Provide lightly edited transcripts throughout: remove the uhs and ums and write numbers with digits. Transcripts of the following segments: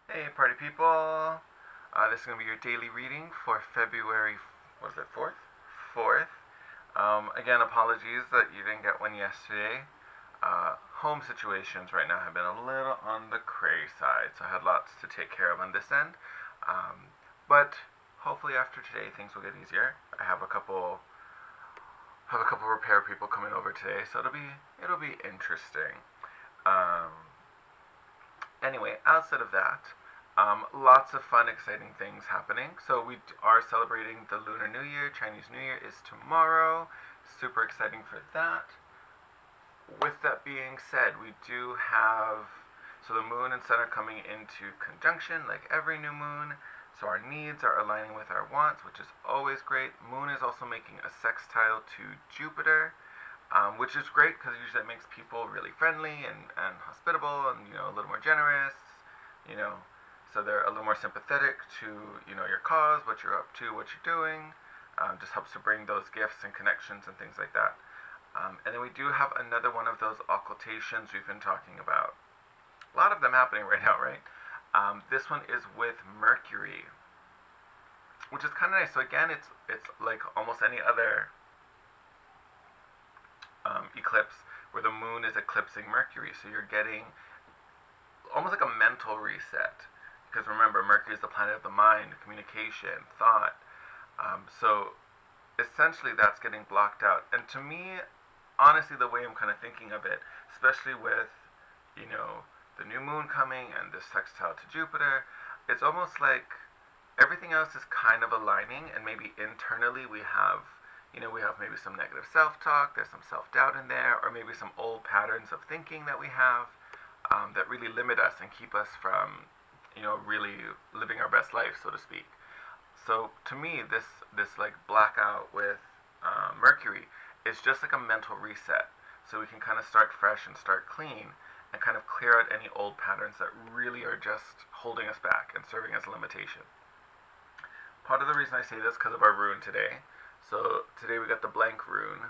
Hey, party people! This is going to be your daily reading for February, what is it, 4th? 4th. Again, apologies that you didn't get one yesterday. Home situations right now have been a little on the cray side, so I had lots to take care of on this end. But hopefully after today things will get easier. I have a couple repair people coming over today, so it'll be interesting. Um, Anyway, outside of that, lots of fun, exciting things happening. So we are celebrating the Lunar New Year. Chinese New Year is tomorrow. Super exciting for that. With that being said, we do have the moon and sun are coming into conjunction like every new moon. So our needs are aligning with our wants, which is always great. Moon is also making a sextile to Jupiter, which is great because usually it makes people really friendly and hospitable and a little more generous, you know, so they're a little more sympathetic to your cause, what you're up to, what you're doing. Just helps to bring those gifts and connections and things like that. And then we do have another one of those occultations we've been talking about. A lot of them happening right now, right? This one is with Mercury, which is kind of nice. So again, it's like almost any other eclipse where the moon is eclipsing Mercury. So you're getting almost like a mental reset. Because remember, Mercury is the planet of the mind, communication, thought. So essentially that's getting blocked out. And to me, honestly, the way I'm kind of thinking of it, especially with, the new moon coming and this sextile to Jupiter, it's almost like everything else is kind of aligning, and maybe internally we have maybe some negative self-talk, there's some self-doubt in there, or maybe some old patterns of thinking that we have that really limit us and keep us from, really living our best life, so to speak. So to me, this like blackout with Mercury is just like a mental reset. So we can kind of start fresh and start clean and kind of clear out any old patterns that really are just holding us back and serving as a limitation. Part of the reason I say this is because of our rune today. So today we got the blank rune.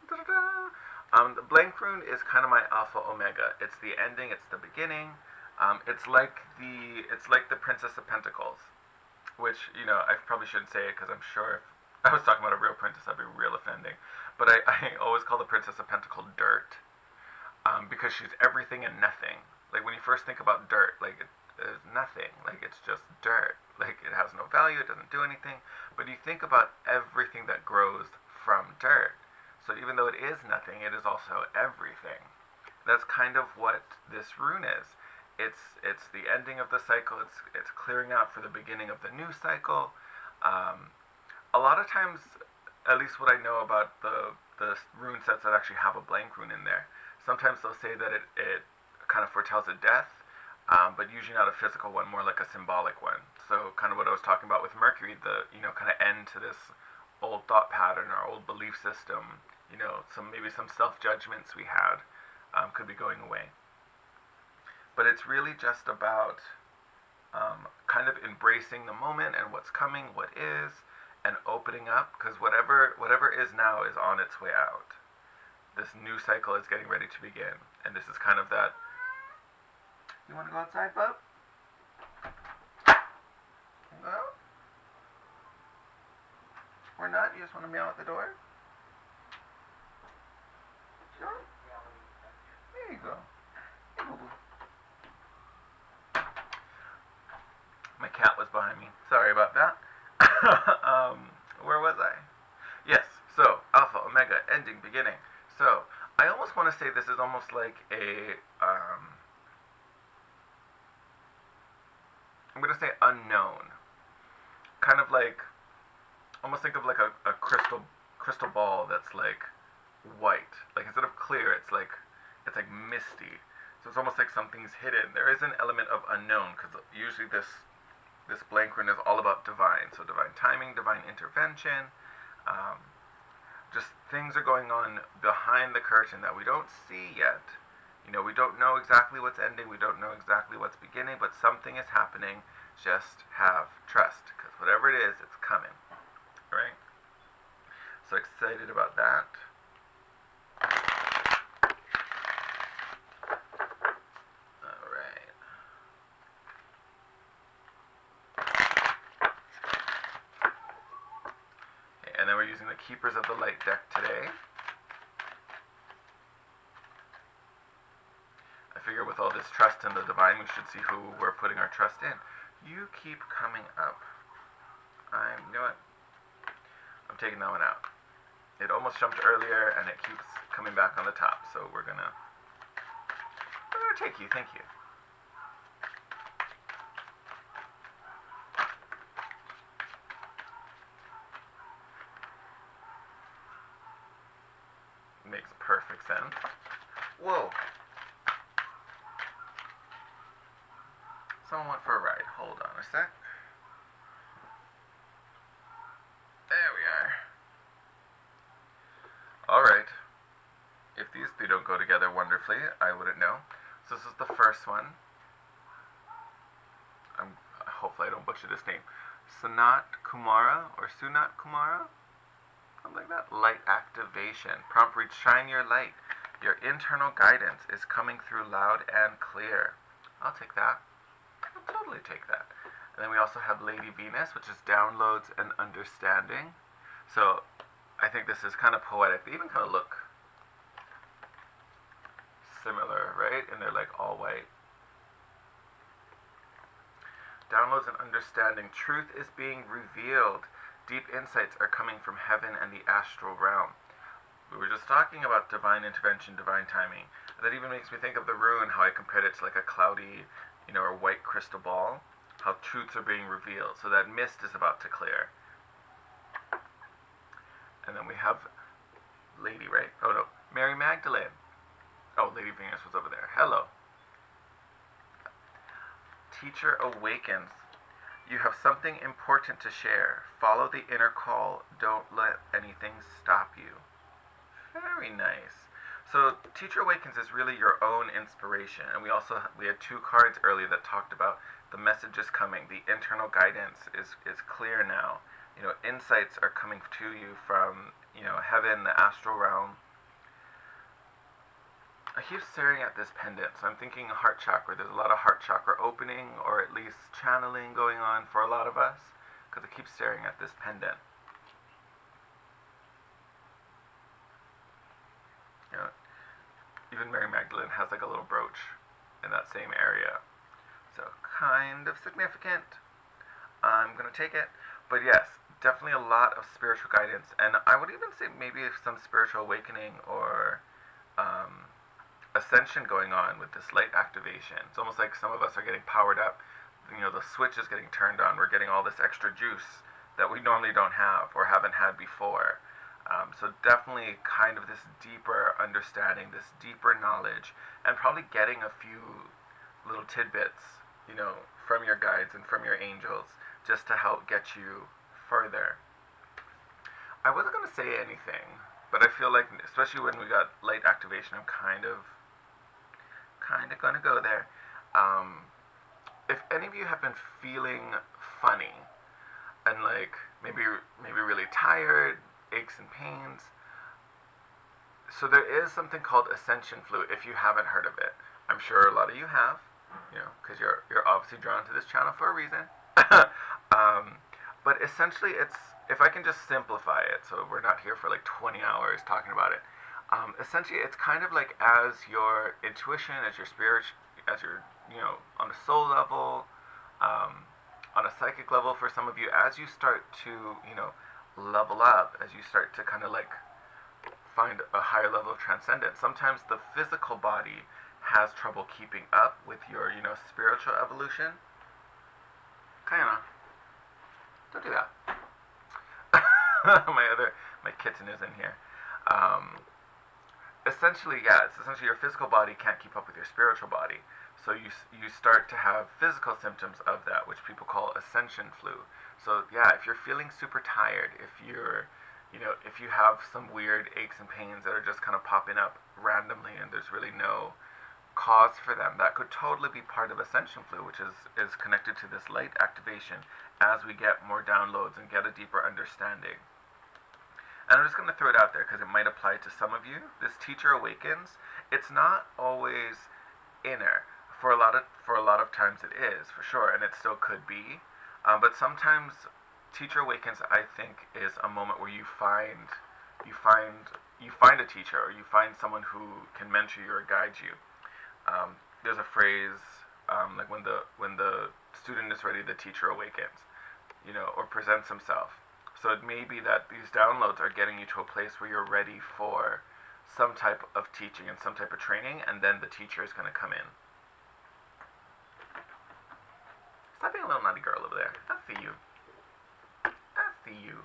The blank rune is kind of my alpha omega. It's the ending. It's the beginning. It's like the Princess of Pentacles, which I probably shouldn't say it because I'm sure if I was talking about a real princess, that'd be real offending. But I always call the Princess of Pentacles dirt, because she's everything and nothing. Like when you first think about dirt, like it's nothing. Like it's just dirt. Like it has no value. It doesn't do anything. But you think about everything that grows from dirt. So even though it is nothing, it is also everything. That's kind of what this rune is. It's the ending of the cycle. It's clearing out for the beginning of the new cycle. Um, a lot of times, at least what I know about the rune sets that actually have a blank rune in there, sometimes they'll say that it kind of foretells a death, but usually not a physical one, more like a symbolic one. So kind of what I was talking about with Mercury, the kind of end to this old thought pattern or old belief system. Maybe some self judgments we had could be going away. But it's really just about kind of embracing the moment and what's coming, what is, and opening up, because whatever is now is on its way out. This new cycle is getting ready to begin, and this is kind of that. You want to go outside, bub? Go out? Or not? You just want to meow at the door? Sure. There you go. Hey, boo boo. My cat was behind me. Sorry about that. Where was I? Yes. So alpha, omega, ending, beginning. So I almost want to say this is almost like a. I'm gonna say unknown. Kind of like almost think of like a crystal ball that's like white. Like instead of clear, it's like misty. So it's almost like something's hidden. There is an element of unknown because usually this blank rune is all about divine. So divine timing, divine intervention. Um, just things are going on behind the curtain that we don't see yet. We don't know exactly what's ending. We don't know exactly what's beginning, but something is happening. Just have trust, because whatever it is, it's coming. Right? So excited about that. All right. the keepers of the light deck today. I figure with all this trust in the divine, we should see who we're putting our trust in. You keep coming up. You know what? I'm taking that one out. It almost jumped earlier, and it keeps coming back on the top. So we're gonna take you. Thank you. Makes perfect sense. Whoa. Someone went for a ride. Hold on a sec. There we are. Alright. If these three don't go together wonderfully, I wouldn't know. So this is the first one. Hopefully I don't butcher this name. Sanat Kumara or Sunat Kumara? Something like that. Light activation. Prompt reads, shine your light. Your internal guidance is coming through loud and clear. I'll take that. I'll totally take that. And then we also have Lady Venus, which is downloads and understanding. So I think this is kind of poetic. They even kind of look similar, right? And they're like all white. Downloads and understanding. Truth is being revealed. Deep insights are coming from heaven and the astral realm. We were just talking about divine intervention, divine timing. That even makes me think of the rune, how I compared it to like a cloudy, or white crystal ball. How truths are being revealed. So that mist is about to clear. And then we have Lady, right? Oh no, Mary Magdalene. Oh, Lady Venus was over there. Hello. Teacher awakens. You have something important to share. Follow the inner call. Don't let anything stop you. Very nice. So Teacher Awakens is really your own inspiration. And we had two cards earlier that talked about the message is coming. The internal guidance is clear now. Insights are coming to you from, heaven, the astral realm. I keep staring at this pendant, so I'm thinking heart chakra. There's a lot of heart chakra opening, or at least channeling going on for a lot of us, because I keep staring at this pendant. Even Mary Magdalene has like a little brooch in that same area. So kind of significant. I'm going to take it. But yes, definitely a lot of spiritual guidance. And I would even say maybe some spiritual awakening or ascension going on with this light activation. It's almost like some of us are getting powered up. The switch is getting turned on. We're getting all this extra juice that we normally don't have or haven't had before. So definitely kind of this deeper understanding, this deeper knowledge, and probably getting a few little tidbits, from your guides and from your angels, just to help get you further. I wasn't going to say anything, but I feel like, especially when we got light activation, I'm kind of going to go there. If any of you have been feeling funny and like maybe really tired, aches and pains, so there is something called ascension flu. If you haven't heard of it, I'm sure a lot of you have, because you're obviously drawn to this channel for a reason. But essentially, if I can just simplify it, so we're not here for like 20 hours talking about it. Essentially, it's kind of like as your intuition, as your spirit, as your, on a soul level, on a psychic level for some of you, as you start to, level up, as you start to kind of like find a higher level of transcendence, sometimes the physical body has trouble keeping up with your, spiritual evolution. Kinda. Don't do that. my kitten is in here. Essentially, it's essentially your physical body can't keep up with your spiritual body. So you start to have physical symptoms of that, which people call ascension flu. So yeah, if you're feeling super tired, if you have some weird aches and pains that are just kind of popping up randomly and there's really no cause for them, that could totally be part of ascension flu, which is connected to this light activation as we get more downloads and get a deeper understanding. And I'm just going to throw it out there because it might apply to some of you. This Teacher Awakens, it's not always inner. For a lot of times it is, for sure, and it still could be. But sometimes Teacher Awakens, I think, is a moment where you find a teacher, or you find someone who can mentor you or guide you. There's a phrase, like when the student is ready, the teacher awakens, or presents himself. So it may be that these downloads are getting you to a place where you're ready for some type of teaching and some type of training, and then the teacher is going to come in. Stop being a little naughty girl over there. I see you. I see you.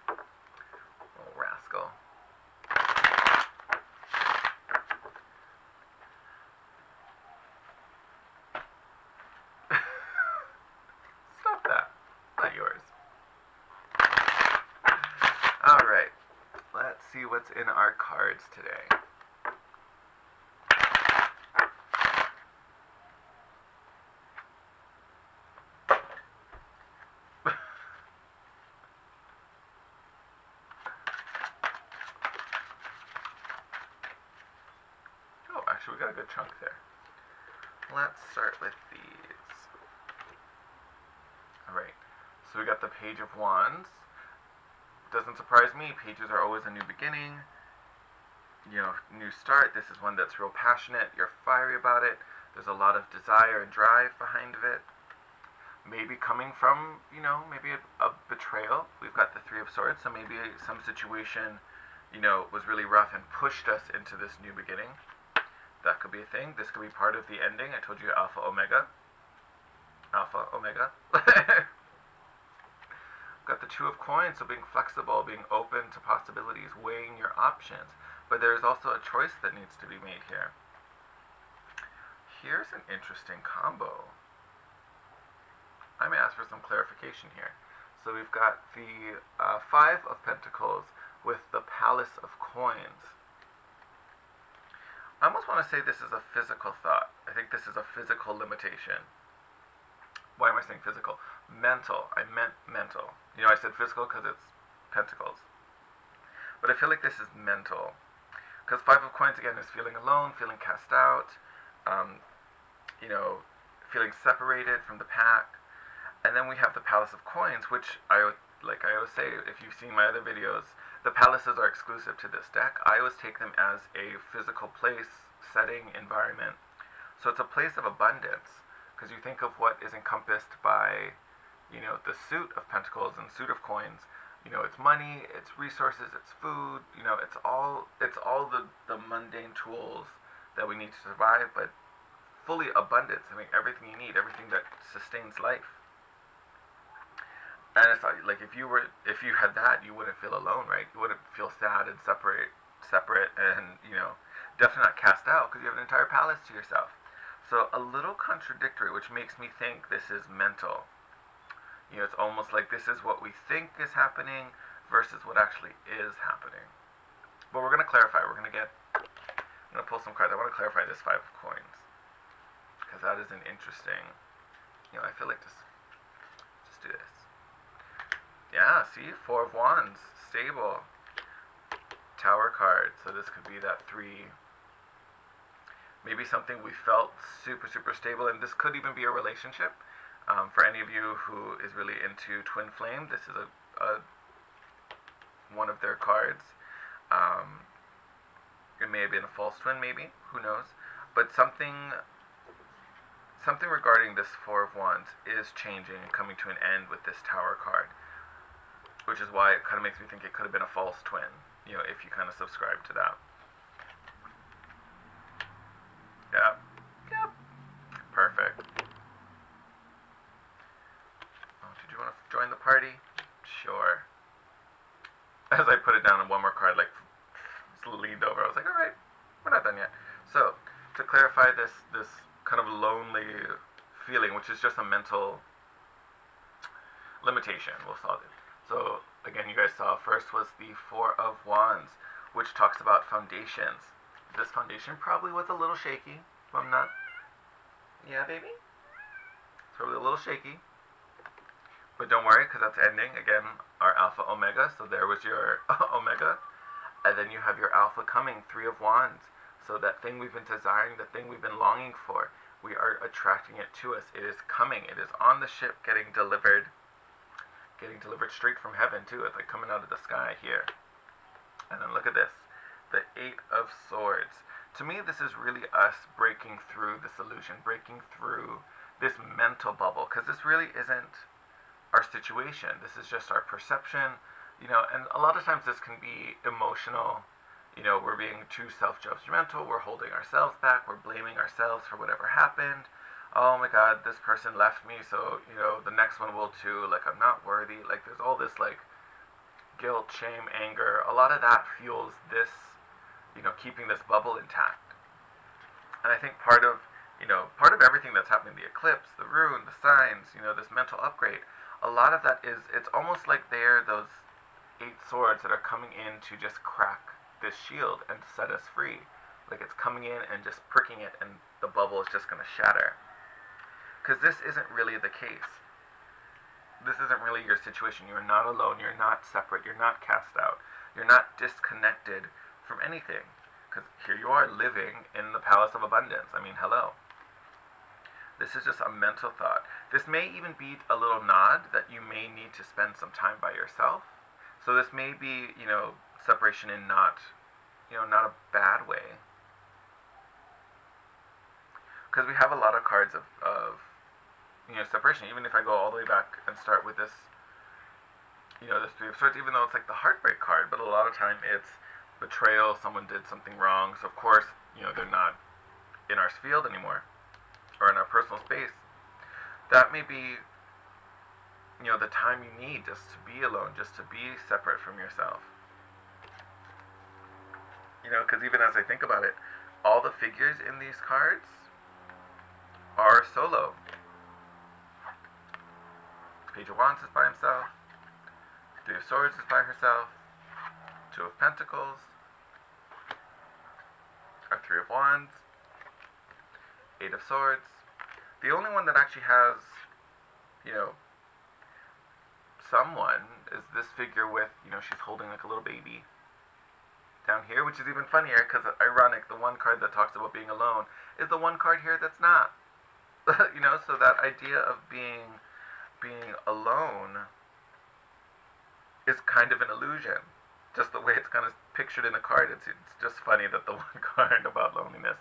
Little rascal. Stop that. Not yours. Alright. Let's see what's in our cards today. We got a good chunk there. Let's start with these. Alright, so we got the Page of Wands. Doesn't surprise me, pages are always a new beginning, new start. This is one that's real passionate, you're fiery about it, there's a lot of desire and drive behind it. Maybe coming from, maybe a betrayal. We've got the Three of Swords, so maybe some situation, was really rough and pushed us into this new beginning. That could be a thing. This could be part of the ending. I told you Alpha, Omega. Alpha, Omega. Got the Two of Coins, so being flexible, being open to possibilities, weighing your options. But there's also a choice that needs to be made here. Here's an interesting combo. I may ask for some clarification here. So we've got the Five of Pentacles with the Palace of Coins. I almost want to say this is a physical thought. I think this is a physical limitation. Why am I saying physical? Mental. I meant mental. I said physical because it's pentacles. But I feel like this is mental. Because Five of Coins, again, is feeling alone, feeling cast out, feeling separated from the pack. And then we have the Palace of Coins, which I always say, if you've seen my other videos, the palaces are exclusive to this deck. I always take them as a physical place, setting, environment. So it's a place of abundance, because you think of what is encompassed by, the suit of pentacles and suit of coins. It's money, it's resources, it's food. It's all the mundane tools that we need to survive, but fully abundance. I mean, everything you need, everything that sustains life. And it's like if you had that, you wouldn't feel alone, right? You wouldn't feel sad and separate, and definitely not cast out, because you have an entire palace to yourself. So a little contradictory, which makes me think this is mental. It's almost like this is what we think is happening versus what actually is happening. But we're gonna clarify. I'm gonna pull some cards. I want to clarify this Five of Coins, because that is an interesting. I feel like just do this. Yeah, see? Four of Wands. Stable. Tower card. So this could be that 3. Maybe something we felt super, super stable. And this could even be a relationship. For any of you who is really into twin flame, this is one of their cards. It may have been a false twin, maybe. Who knows? But something regarding this Four of Wands is changing and coming to an end with this Tower card. Which is why it kind of makes me think it could have been a false twin, if you kind of subscribe to that. Yeah. Yep. Perfect. Oh, did you want to join the party? Sure. As I put it down on one more card, leaned over, I was like, alright, we're not done yet. So, to clarify this kind of lonely feeling, which is just a mental limitation, we'll solve it. So, again, you guys saw first was the Four of Wands, which talks about foundations. This foundation probably was a little shaky. I'm not... Yeah, baby? It's probably a little shaky. But don't worry, because that's ending. Again, our Alpha, Omega. So there was your Omega. And then you have your Alpha coming, Three of Wands. So that thing we've been desiring, the thing we've been longing for, we are attracting it to us. It is coming. It is on the ship getting delivered. getting delivered straight from heaven too. It's like coming out of the sky here. And then look at this, the Eight of Swords. To me, this is really us breaking through this illusion, breaking through this mental bubble, because this really isn't our situation. This is just our perception, and a lot of times this can be emotional. We're being too self-judgmental, we're holding ourselves back, we're blaming ourselves for whatever happened. Oh my god, this person left me, so, the next one will too, like, I'm not worthy. Like, there's all this, like, guilt, shame, anger. A lot of that fuels this, keeping this bubble intact. And I think part of everything that's happening, the eclipse, the rune, the signs, this mental upgrade, a lot of that is, it's almost like they're those 8 swords that are coming in to just crack this shield and set us free. Like, it's coming in and just pricking it, and the bubble is just going to shatter. Because this isn't really the case. This isn't really your situation. You're not alone. You're not separate. You're not cast out. You're not disconnected from anything. Because here you are living in the palace of abundance. I mean, hello. This is just a mental thought. This may even be a little nod that you may need to spend some time by yourself. So this may be, separation in not a bad way. Because we have a lot of cards of separation. Even if I go all the way back and start with this, this Three of Swords, even though it's like the heartbreak card, but a lot of time it's betrayal, someone did something wrong, so of course, they're not in our field anymore, or in our personal space. That may be, the time you need just to be alone, just to be separate from yourself. Because even as I think about it, all the figures in these cards are solo. Page of Wands is by himself. Three of Swords is by herself. Two of Pentacles. Or Three of Wands. Eight of Swords. The only one that actually has, someone is this figure with, she's holding like a little baby down here, which is even funnier because, ironic, the one card that talks about being alone is the one card here that's not. So that idea of being alone is kind of an illusion. Just the way it's kind of pictured in the card, it's just funny that the one card about loneliness,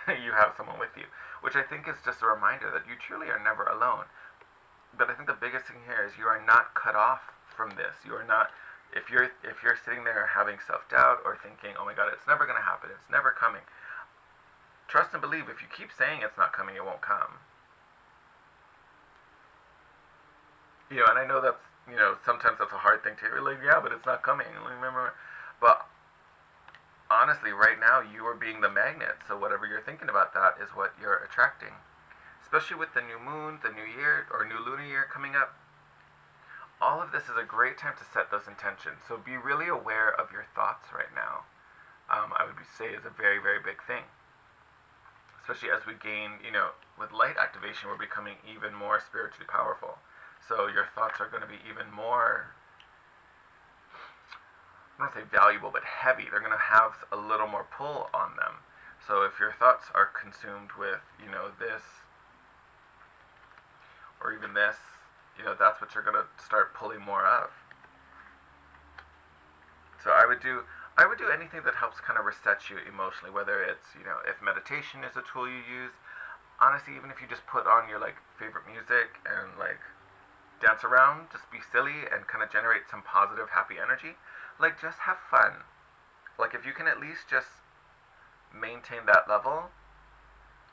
you have someone with you, which I think is just a reminder that you truly are never alone. But I think the biggest thing here is you are not cut off from this. You are not, if you're sitting there having self-doubt or thinking, oh my god, it's never going to happen, it's never coming, trust and believe, if you keep saying it's not coming, it won't come. And I know that's, sometimes that's a hard thing to hear, like, yeah, but it's not coming, remember, but honestly, right now, you are being the magnet, so whatever you're thinking about, that is what you're attracting. Especially with the new moon, the new year, or new lunar year coming up. All of this is a great time to set those intentions. So be really aware of your thoughts right now. I would say is a very, very big thing. Especially as we gain, with light activation, we're becoming even more spiritually powerful. So your thoughts are going to be even more, I don't want to say valuable, but heavy. They're going to have a little more pull on them. So if your thoughts are consumed with, this, or even this, that's what you're going to start pulling more of. So I would do anything that helps kind of reset you emotionally, whether it's, if meditation is a tool you use. Honestly, even if you just put on your, like, favorite music and, like, dance around, just be silly and kind of generate some positive, happy energy. Like, just have fun. Like, if you can at least just maintain that level,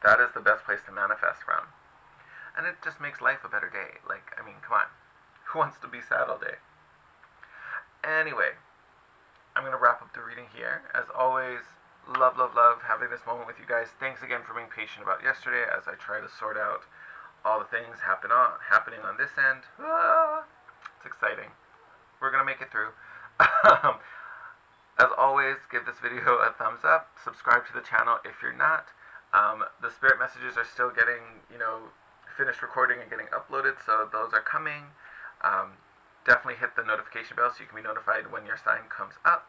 that is the best place to manifest from. And it just makes life a better day. Like, I mean, come on. Who wants to be sad all day? Anyway, I'm going to wrap up the reading here. As always, love having this moment with you guys. Thanks again for being patient about yesterday as I try to sort out all the things happening on this end. It's exciting. We're going to make it through. As always, give this video a thumbs up. Subscribe to the channel if you're not. The spirit messages are still getting, finished recording and getting uploaded, so those are coming. Definitely hit the notification bell so you can be notified when your sign comes up.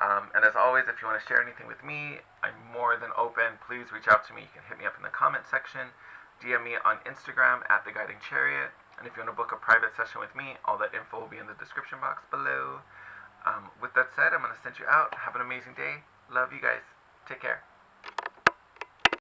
And as always, if you want to share anything with me, I'm more than open. Please reach out to me. You can hit me up in the comment section, DM me on Instagram @TheGuidingChariot, And if you want to book a private session with me, all that info will be in the description box below. With that said, I'm going to send you out. Have an amazing day. Love you guys. Take care.